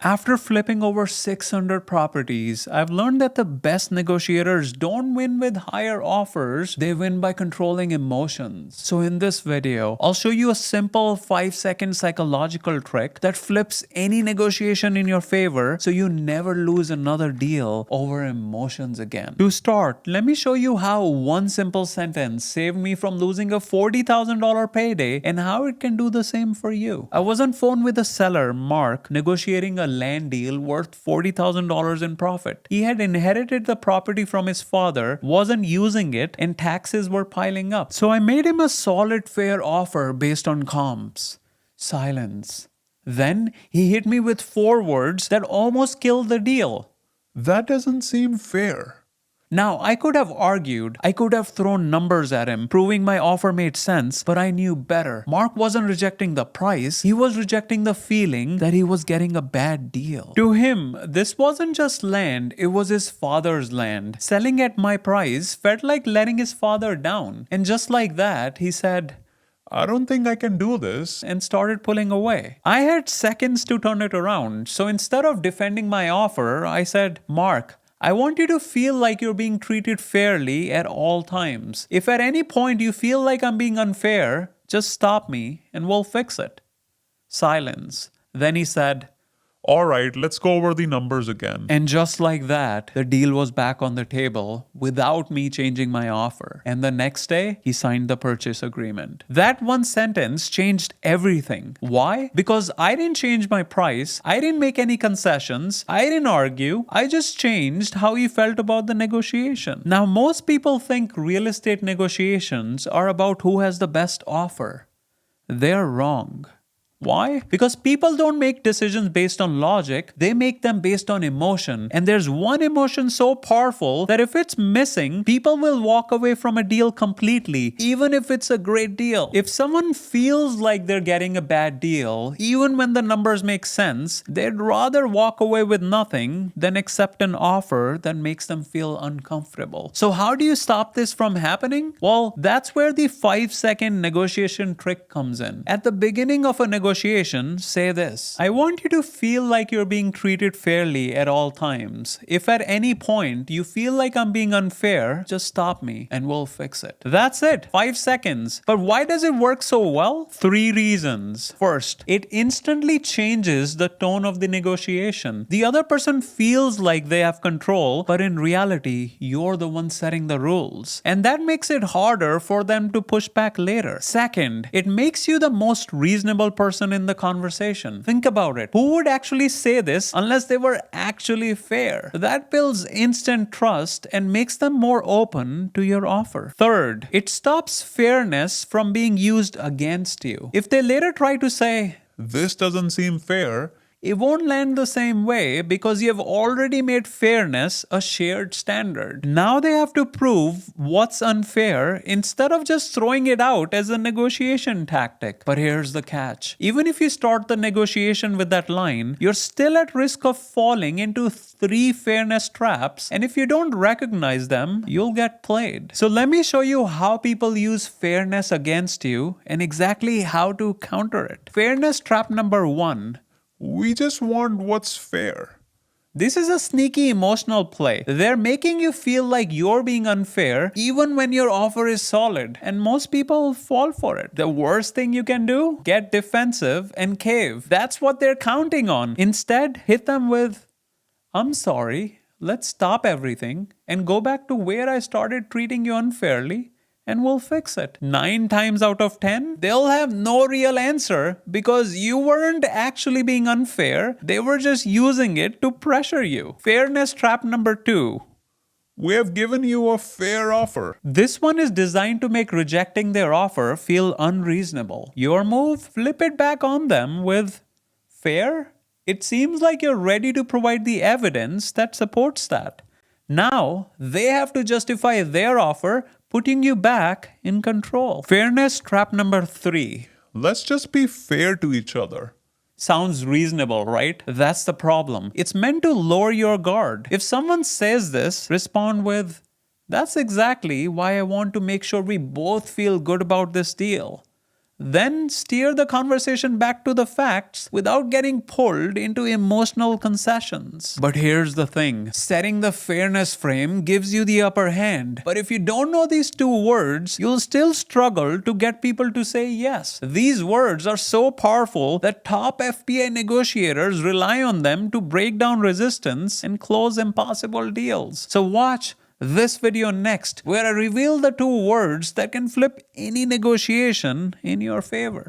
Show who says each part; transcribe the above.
Speaker 1: After flipping over 600 properties, I've learned that the best negotiators don't win with higher offers, they win by controlling emotions. So in this video, I'll show you a simple 5-second psychological trick that flips any negotiation in your favor so you never lose another deal over emotions again. To start, let me show you how one simple sentence saved me from losing a $40,000 payday and how it can do the same for you. I was on phone with a seller, Mark, negotiating a land deal worth $40,000 in profit. He had inherited the property from his father, wasn't using it, and taxes were piling up. So I made him a solid, fair offer based on comps. Silence. Then he hit me with 4 words that almost killed the deal.
Speaker 2: That doesn't seem fair.
Speaker 1: Now, I could have argued, I could have thrown numbers at him, proving my offer made sense, but I knew better. Mark wasn't rejecting the price, he was rejecting the feeling that he was getting a bad deal. To him, this wasn't just land, it was his father's land. Selling at my price felt like letting his father down. And just like that, he said,
Speaker 2: I don't think I can do this.
Speaker 1: and started pulling away. I had seconds to turn it around, so instead of defending my offer, I said, Mark, I want you to feel like you're being treated fairly at all times. If at any point you feel like I'm being unfair, just stop me and we'll fix it. Silence. Then he said,
Speaker 2: All right, let's go over the numbers again.
Speaker 1: and just like that, the deal was back on the table without me changing my offer. And the next day, he signed the purchase agreement. That one sentence changed everything. Why? Because I didn't change my price, I didn't make any concessions, I didn't argue, I just changed how he felt about the negotiation. Now, most people think real estate negotiations are about who has the best offer. They're wrong. Why? Because people don't make decisions based on logic, they make them based on emotion. And there's one emotion so powerful that if it's missing, people will walk away from a deal completely, even if it's a great deal. If someone feels like they're getting a bad deal, even when the numbers make sense, they'd rather walk away with nothing than accept an offer that makes them feel uncomfortable. So how do you stop this from happening? Well, that's where the 5-second negotiation trick comes in. At the beginning of a negotiation, say this. I want you to feel like you're being treated fairly at all times. If at any point you feel like I'm being unfair, just stop me and we'll fix it. That's it. 5 seconds. But why does it work so well? 3 reasons. First, it instantly changes the tone of the negotiation. The other person feels like they have control, but in reality, you're the one setting the rules. And that makes it harder for them to push back later. Second, it makes you the most reasonable person in the conversation. Think about it. Who would actually say this unless they were actually fair? That builds instant trust and makes them more open to your offer. Third, it stops fairness from being used against you. If they later try to say,
Speaker 2: This doesn't seem fair.
Speaker 1: it won't land the same way because you have already made fairness a shared standard. Now they have to prove what's unfair instead of just throwing it out as a negotiation tactic. But here's the catch. Even if you start the negotiation with that line, you're still at risk of falling into 3 fairness traps, and if you don't recognize them, you'll get played. So let me show you how people use fairness against you and exactly how to counter it. Fairness trap number 1.
Speaker 2: We just want what's fair.
Speaker 1: This is a sneaky emotional play. They're making you feel like you're being unfair even when your offer is solid, and most people fall for it. The worst thing you can do? Get defensive and cave. That's what they're counting on. Instead, hit them with, I'm sorry, let's stop everything and go back to where I started treating you unfairly, and we'll fix it. 9 times out of 10, they'll have no real answer because you weren't actually being unfair. They were just using it to pressure you. Fairness trap number 2.
Speaker 2: We have given you a fair offer.
Speaker 1: This one is designed to make rejecting their offer feel unreasonable. Your move, flip it back on them with, fair? It seems like you're ready to provide the evidence that supports that. Now, they have to justify their offer, putting you back in control. Fairness trap number 3.
Speaker 2: Let's just be fair to each other.
Speaker 1: Sounds reasonable, right? That's the problem. It's meant to lower your guard. If someone says this, respond with, that's exactly why I want to make sure we both feel good about this deal. Then steer the conversation back to the facts without getting pulled into emotional concessions. But here's the thing. Setting the fairness frame gives you the upper hand. But if you don't know these two words, you'll still struggle to get people to say yes. These words are so powerful that top FBA negotiators rely on them to break down resistance and close impossible deals. So watch this video next, where I reveal the two words that can flip any negotiation in your favor.